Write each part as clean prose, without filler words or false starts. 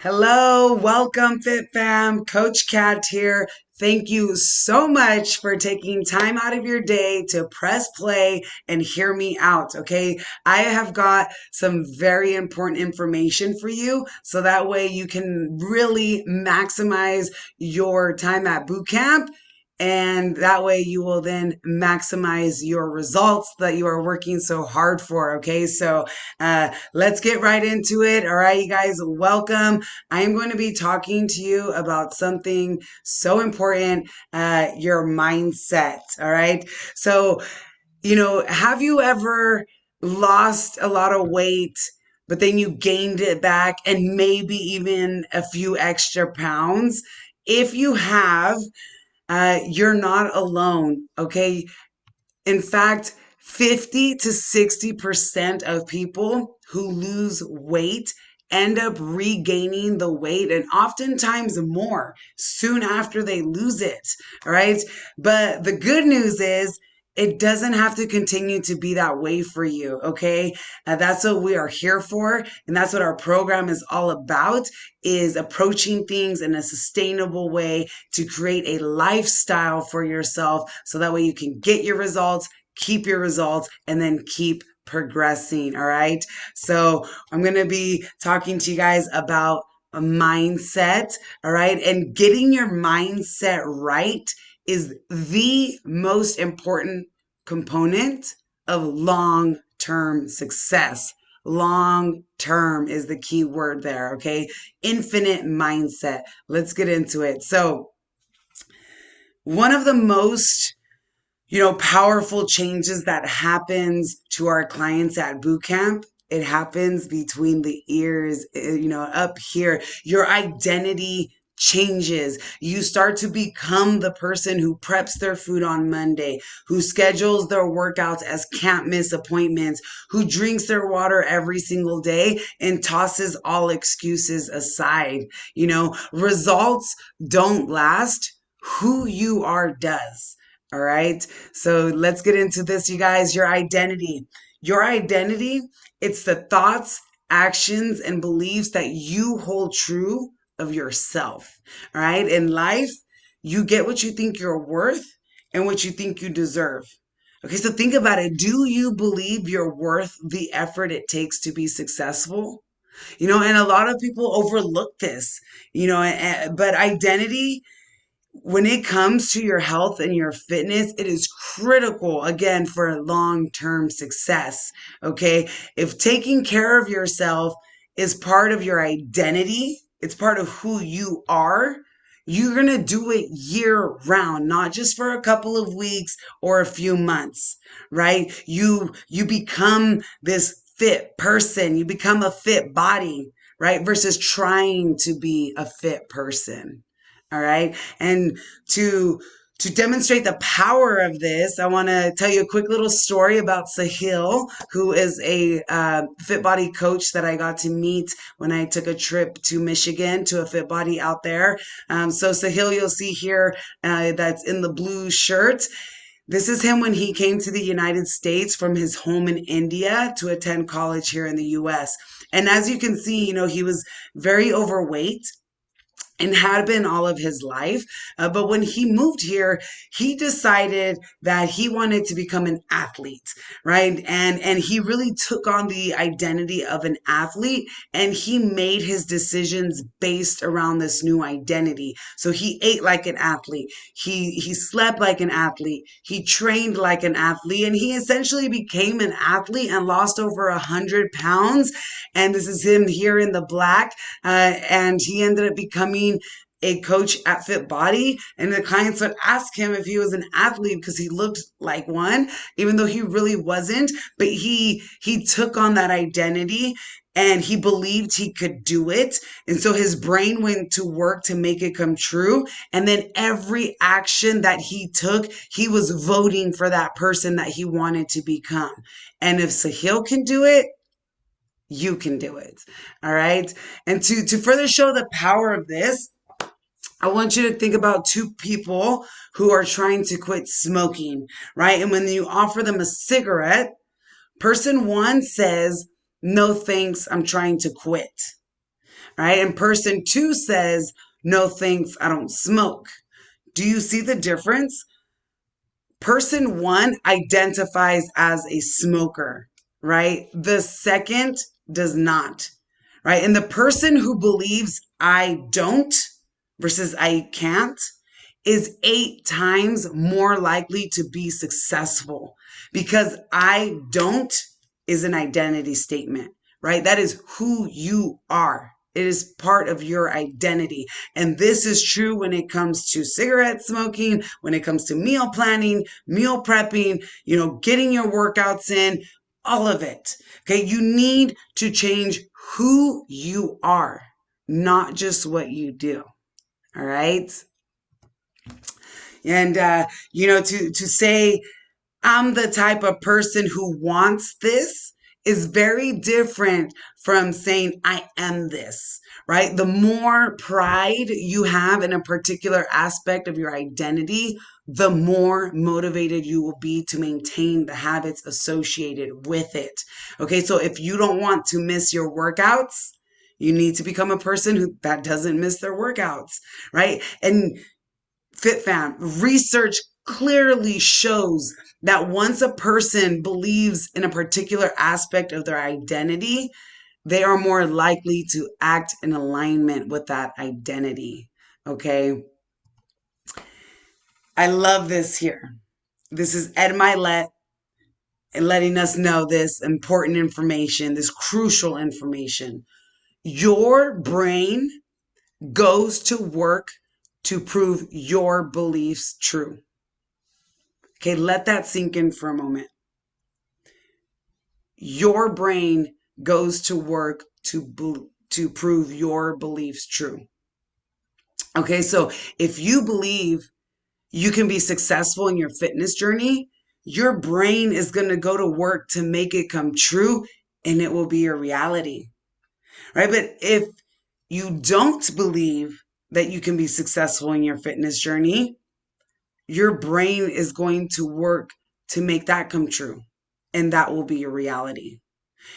Hello, welcome Fit Fam. Coach Kat here. Thank you so much for taking time out of your day to press play and hear me out. Okay. I have got some very important information for you so that way you can really maximize your time at boot camp. And that way you will then maximize your results that you are working so hard for. Okay. So, let's get right into it. All right, you guys, welcome. I am going to be talking to you about something so important, your mindset. All right. So, have you ever lost a lot of weight, but then you gained it back and maybe even a few extra pounds? If you have, you're not alone. Okay. In fact, 50 to 60% of people who lose weight end up regaining the weight and oftentimes more soon after they lose it. All right. But the good news is it doesn't have to continue to be that way for you. Okay. That's what we are here for. And that's what our program is all about, is approaching things in a sustainable way to create a lifestyle for yourself. So that way you can get your results, keep your results, and then keep progressing. All right. So I'm going to be talking to you guys about a mindset. All right. And getting your mindset right is the most important component of long term success. Long term is the key word there. Okay. Infinite mindset. Let's get into it. So, one of the most powerful changes that happens to our clients at boot camp, it happens between the ears, up here. Your identity changes. You start to become the person who preps their food on Monday, who schedules their workouts as can't miss appointments, who drinks their water every single day and tosses all excuses aside. Results don't last. Who you are does. All right. So let's get into this, you guys. Your identity. Your identity, it's the thoughts, actions, and beliefs that you hold true of yourself. All right. In life, you get what you think you're worth and what you think you deserve. Okay. So think about it. Do you believe you're worth the effort it takes to be successful? And a lot of people overlook this, but identity, when it comes to your health and your fitness, it is critical again for long-term success. Okay. If taking care of yourself is part of your identity, it's part of who you are, you're going to do it year round, not just for a couple of weeks or a few months, right? You become this fit person, you become a fit body, right? Versus trying to be a fit person. All right. And to demonstrate the power of this, I want to tell you a quick little story about Sahil, who is a fit body coach that I got to meet when I took a trip to Michigan to a fit body out there. So Sahil, you'll see here, that's in the blue shirt. This is him when he came to the United States from his home in India to attend college here in the US. And as you can see, he was very overweight and had been all of his life. But when he moved here, he decided that he wanted to become an athlete, right? And he really took on the identity of an athlete, and he made his decisions based around this new identity. So he ate like an athlete. He slept like an athlete. He trained like an athlete, and he essentially became an athlete and lost over 100 pounds. And this is him here in the black. And he ended up becoming a coach at Fit Body, and the clients would ask him if he was an athlete because he looked like one, even though he really wasn't. But he took on that identity and he believed he could do it. And so his brain went to work to make it come true. And then every action that he took, he was voting for that person that he wanted to become. And if Sahil can do it, you can do it. All right. And to further show the power of this, I want you to think about two people who are trying to quit smoking, right? And when you offer them a cigarette, person one says, "No thanks, I'm trying to quit." right? And person two says, no thanks, I don't smoke. Do you see the difference? Person one identifies as a smoker, right? The second does not, right? And the person who believes I don't versus I can't is 8 times more likely to be successful, because I don't is an identity statement, right? That is who you are. It is part of your identity. And this is true when it comes to cigarette smoking, when it comes to meal planning, meal prepping, getting your workouts in, all of it. Okay. You need to change who you are, not just what you do. All right. And, to say I'm the type of person who wants this is very different from saying I am this, right? The more pride you have in a particular aspect of your identity, the more motivated you will be to maintain the habits associated with it. Okay, so if you don't want to miss your workouts, you need to become a person that doesn't miss their workouts, right? And FitFam, research clearly shows that once a person believes in a particular aspect of their identity, they are more likely to act in alignment with that identity. Okay. I love this here. This is Ed Milet letting us know this important information, this crucial information. Your brain goes to work to prove your beliefs true. Okay, let that sink in for a moment. Your brain goes to work to prove your beliefs true. Okay, so if you believe you can be successful in your fitness journey, your brain is going to go to work to make it come true, and it will be your reality. Right? But if you don't believe that you can be successful in your fitness journey, your brain is going to work to make that come true, and that will be your reality.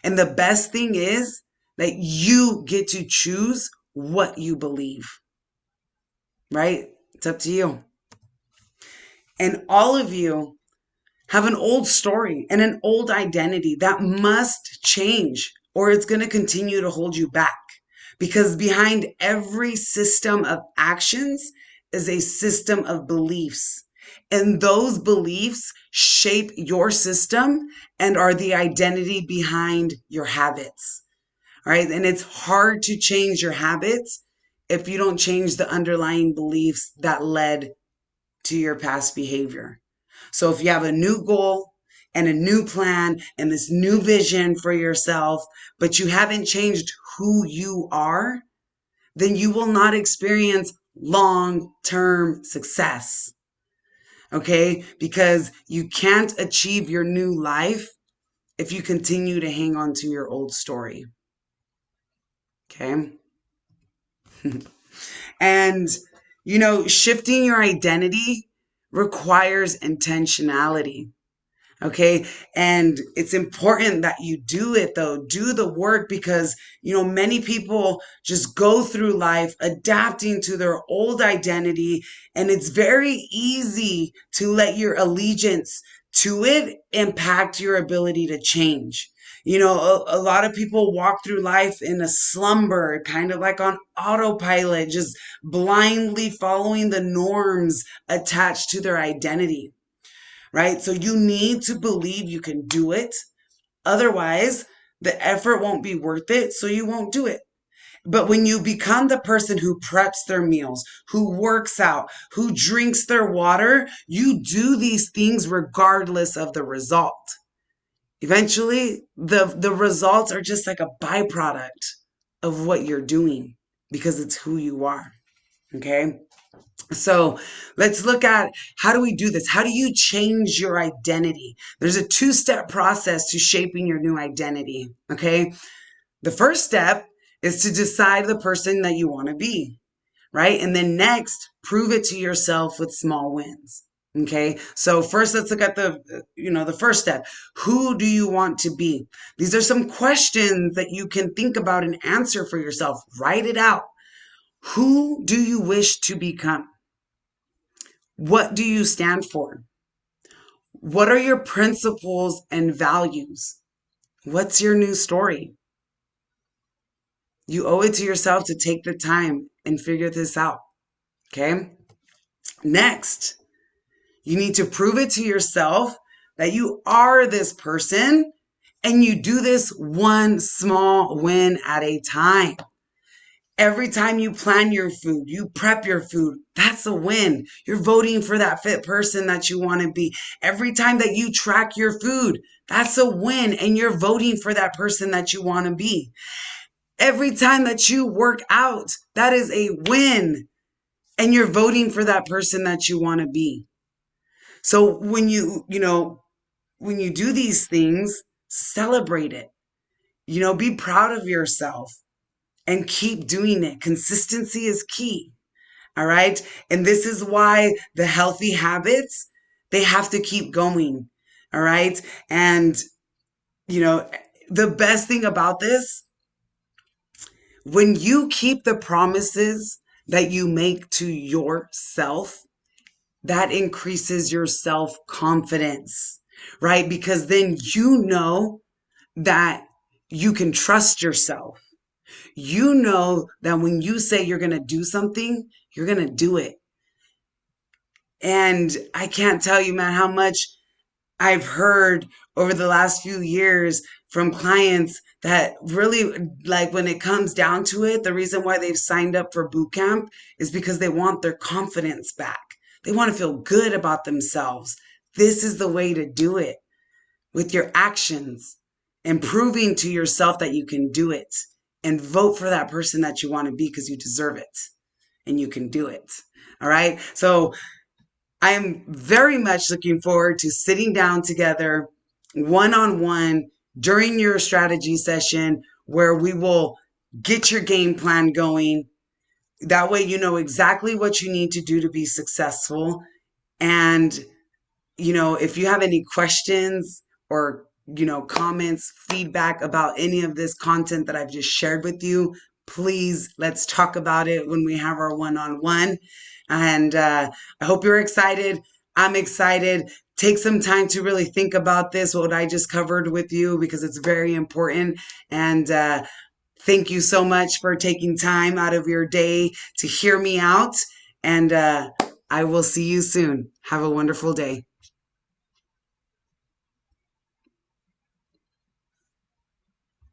And the best thing is that you get to choose what you believe, right? It's up to you. And all of you have an old story and an old identity that must change, or it's going to continue to hold you back. Because behind every system of actions is a system of beliefs. And those beliefs shape your system and are the identity behind your habits. All right. And it's hard to change your habits if you don't change the underlying beliefs that led to your past behavior. So if you have a new goal and a new plan and this new vision for yourself, but you haven't changed who you are, then you will not experience long-term success. Okay? Because you can't achieve your new life if you continue to hang on to your old story. Okay? And, shifting your identity requires intentionality. Okay. And it's important that you do it though. Do the work, because, many people just go through life adapting to their old identity. And it's very easy to let your allegiance to it impact your ability to change. A lot of people walk through life in a slumber, kind of like on autopilot, just blindly following the norms attached to their identity, right? So you need to believe you can do it. Otherwise, the effort won't be worth it, so you won't do it. But when you become the person who preps their meals, who works out, who drinks their water, you do these things regardless of the result. Eventually, the results are just like a byproduct of what you're doing, because it's who you are. Okay? So let's look at, how do we do this? How do you change your identity? There's a 2-step process to shaping your new identity. Okay. The first step is to decide the person that you want to be, right? And then next, prove it to yourself with small wins. Okay, so first let's look at the first step. Who do you want to be? These are some questions that you can think about and answer for yourself. Write it out. Who do you wish to become? What do you stand for? What are your principles and values? What's your new story? You owe it to yourself to take the time and figure this out. Okay. Next, you need to prove it to yourself that you are this person, and you do this one small win at a time. Every time you plan your food, you prep your food, that's a win. You're voting for that fit person that you want to be. Every time that you track your food, that's a win, and you're voting for that person that you want to be. Every time that you work out, that is a win, and you're voting for that person that you want to be. So when you do these things, celebrate it. Be proud of yourself and keep doing it. Consistency is key. All right. And this is why the healthy habits, they have to keep going. All right. And, you know, the best thing about this, when you keep the promises that you make to yourself, that increases your self confidence, right? Because then you know that you can trust yourself. You know that when you say you're going to do something, you're going to do it. And I can't tell you, man, how much I've heard over the last few years from clients that really, like, when it comes down to it, the reason why they've signed up for boot camp is because they want their confidence back. They want to feel good about themselves. This is the way to do it, with your actions and proving to yourself that you can do it, and vote for that person that you want to be, because you deserve it and you can do it. All right. So I am very much looking forward to sitting down together one on one during your strategy session, where we will get your game plan going. That way, you know exactly what you need to do to be successful. And, if you have any questions or, comments, feedback about any of this content that I've just shared with you, please let's talk about it when we have our one on one. And I hope you're excited. I'm excited. Take some time to really think about this, what I just covered with you, because it's very important. And thank you so much for taking time out of your day to hear me out. And I will see you soon. Have a wonderful day.